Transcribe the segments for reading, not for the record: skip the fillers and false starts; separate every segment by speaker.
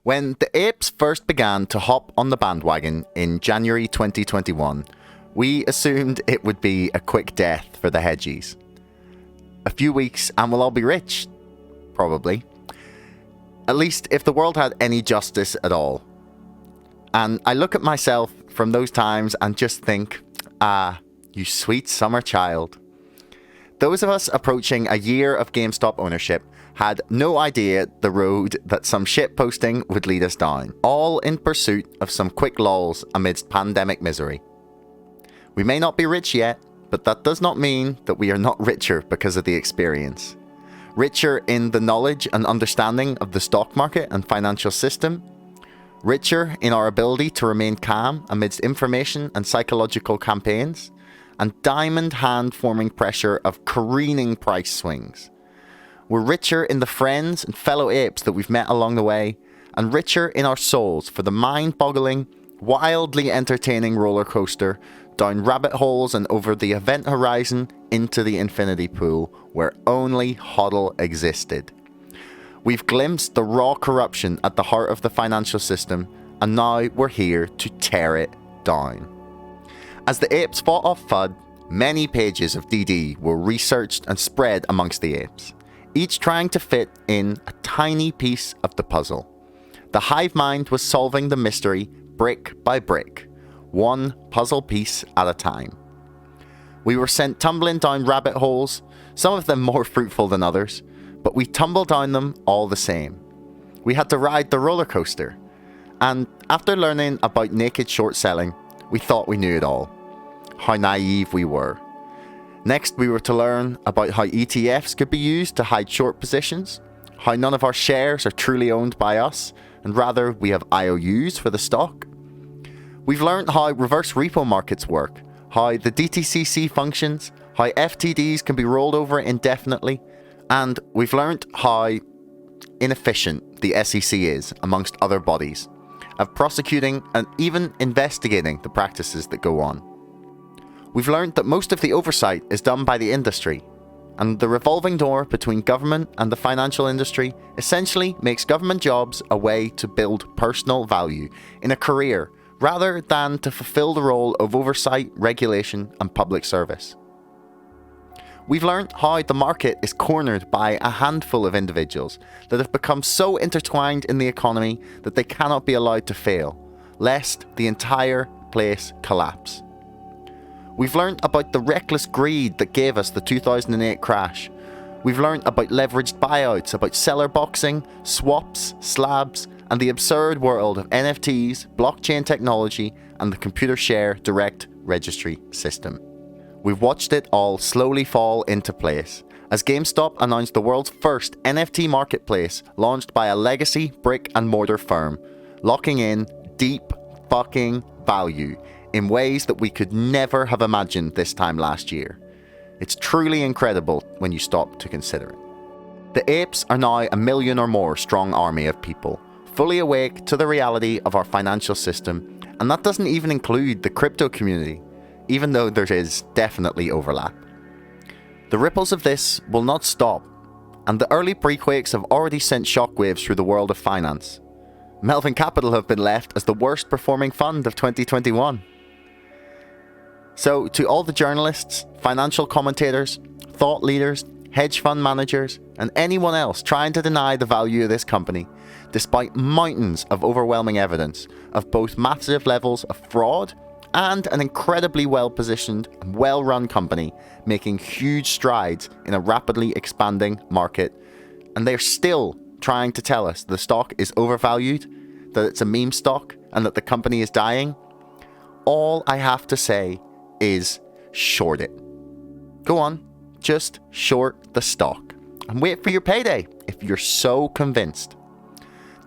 Speaker 1: When the Apes first began to hop on the bandwagon in January 2021, we assumed it would be a quick death for the hedgies. A few weeks and we'll all be rich. Probably. At least if the world had any justice at all. And I look at myself from those times and just think, you sweet summer child. Those of us approaching a year of GameStop ownership had no idea the road that some shitposting would lead us down, all in pursuit of some quick lols amidst pandemic misery. We may not be rich yet, but that does not mean that we are not richer because of the experience. Richer in the knowledge and understanding of the stock market and financial system. Richer in our ability to remain calm amidst information and psychological campaigns. And diamond hand forming pressure of careening price swings. We're richer in the friends and fellow apes that we've met along the way, and richer in our souls for the mind-boggling, wildly entertaining rollercoaster down rabbit holes and over the event horizon into the infinity pool where only HODL existed. We've glimpsed the raw corruption at the heart of the financial system, and now we're here to tear it down. As the apes fought off FUD, many pages of DD were researched and spread amongst the apes, each trying to fit in a tiny piece of the puzzle. The hive mind was solving the mystery brick by brick, one puzzle piece at a time. We were sent tumbling down rabbit holes, some of them more fruitful than others, but we tumbled down them all the same. We had to ride the roller coaster, and after learning about naked short selling, we thought we knew it all. How naive we were. Next, we were to learn about how ETFs could be used to hide short positions, how none of our shares are truly owned by us, and rather we have IOUs for the stock. We've learned how reverse repo markets work, how the DTCC functions, how FTDs can be rolled over indefinitely, and we've learned how inefficient the SEC is, amongst other bodies, of prosecuting and even investigating the practices that go on. We've learned that most of the oversight is done by the industry, and the revolving door between government and the financial industry essentially makes government jobs a way to build personal value in a career rather than to fulfill the role of oversight, regulation, and public service. We've learned how the market is cornered by a handful of individuals that have become so intertwined in the economy that they cannot be allowed to fail, lest the entire place collapse. We've learned about the reckless greed that gave us the 2008 crash. We've learned about leveraged buyouts, about seller boxing, swaps, slabs, and the absurd world of NFTs, blockchain technology, and the computer share direct registry system. We've watched it all slowly fall into place as GameStop announced the world's first NFT marketplace launched by a legacy brick and mortar firm, locking in deep fucking value in ways that we could never have imagined this time last year. It's truly incredible when you stop to consider it. The apes are now a million or more strong army of people, fully awake to the reality of our financial system, and that doesn't even include the crypto community, even though there is definitely overlap. The ripples of this will not stop, and the early pre-quakes have already sent shockwaves through the world of finance. Melvin Capital have been left as the worst performing fund of 2021. So to all the journalists, financial commentators, thought leaders, hedge fund managers, and anyone else trying to deny the value of this company, despite mountains of overwhelming evidence of both massive levels of fraud and an incredibly well-positioned and well-run company making huge strides in a rapidly expanding market, and they're still trying to tell us the stock is overvalued, that it's a meme stock, and that the company is dying, all I have to say is short it. Go on, just short the stock and wait for your payday if you're so convinced.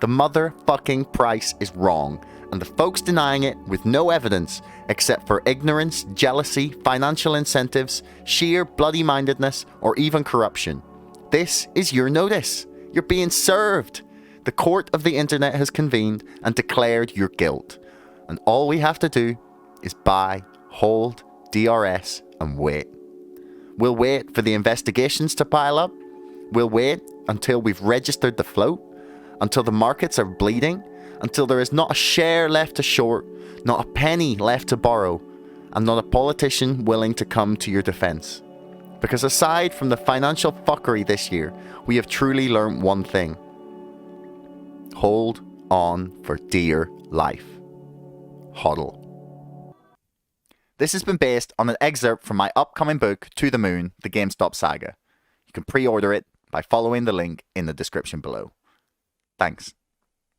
Speaker 1: The motherfucking price is wrong, and the folks denying it with no evidence except for ignorance, jealousy, financial incentives, sheer bloody-mindedness, or even corruption. This is your notice. You're being served. The court of the internet has convened and declared your guilt. And all we have to do is buy, hold, DRS, and wait. We'll wait for the investigations to pile up. We'll wait until we've registered the float, until the markets are bleeding, until there is not a share left to short, not a penny left to borrow, and not a politician willing to come to your defence. Because aside from the financial fuckery this year, we have truly learnt one thing. Hold on for dear life. HODL. This has been based on an excerpt from my upcoming book, To the Moon, The GameStop Saga. You can pre-order it by following the link in the description below. Thanks.